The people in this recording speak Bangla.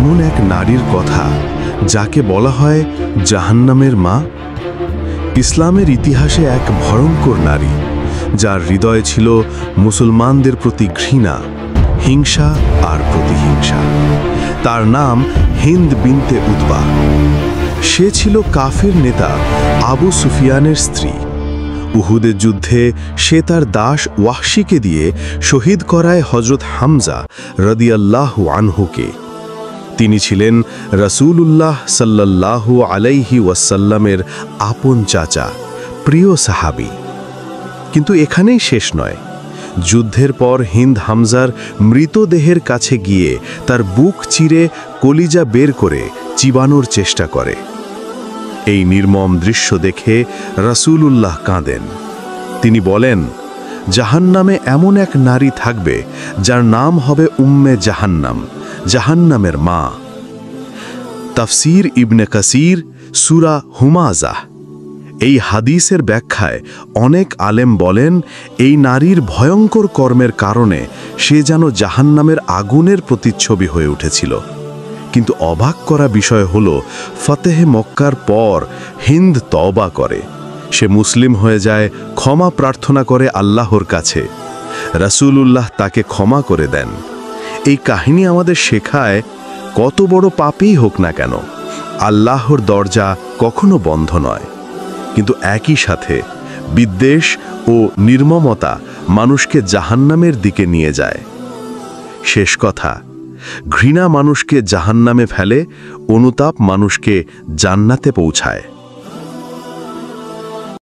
এমন এক নারীর কথা যাকে বলা হয় জাহান্নামের মা। ইসলামের ইতিহাসে এক ভয়ঙ্কর নারী, যার হৃদয়ে ছিল মুসলমানদের প্রতি ঘৃণা, হিংসা আর প্রতিহিংসা। তার নাম হিন্দ বিনতে উতবা। সে ছিল কাফের নেতা আবু সুফিয়ানের স্ত্রী। উহুদের যুদ্ধে সে তার দাস ওয়াহশিকে দিয়ে শহীদ করায় হজরত হামজা রাদিয়াল্লাহু আনহুকে। তিনি ছিলেন রাসূলুল্লাহ সাল্লাল্লাহু আলাইহি ওয়াসাল্লামের আপন চাচা, প্রিয় সাহাবী। কিন্তু এখানেই শেষ নয়। যুদ্ধের পর হিন্দ হামজার মৃতদেহের কাছে গিয়ে তার বুক চিরে কলিজা বের করে চিবানোর চেষ্টা করে। এই নির্মম দৃশ্য দেখে রাসূলুল্লাহ কাঁদেন। তিনি বলেন, জাহান্নামে এমন এক নারী থাকবে যার নাম হবে উম্মে জাহান্নাম, জাহান্নামের মা। তাফসীর ইবনে কাসির, সূরা হুমাযাহ। এই হাদিসের ব্যাখ্যায় অনেক আলেম বলেন, এই নারীর ভয়ঙ্কর কর্মের কারণে সে যেন জাহান্নামের আগুনের প্রতিচ্ছবি হয়ে উঠেছিল। কিন্তু অবাক করা বিষয় হল, ফতেহে মক্কার পর হিন্দ তওবা করে। সে মুসলিম হয়ে যায়, ক্ষমা প্রার্থনা করে আল্লাহর কাছে। রাসূলুল্লাহ তাকে ক্ষমা করে দেন। এই কাহিনী আমাদের শেখায়, কত বড় পাপীই হোক না কেন, আল্লাহর দরজা কখনো বন্ধ নয়। কিন্তু একই সাথে বিদ্বেষ ও নির্মমতা মানুষকে জাহান্নামের দিকে নিয়ে যায়। শেষ কথা, ঘৃণা মানুষকে জাহান্নামে ফেলে, অনুতাপ মানুষকে জান্নাতে পৌঁছায়।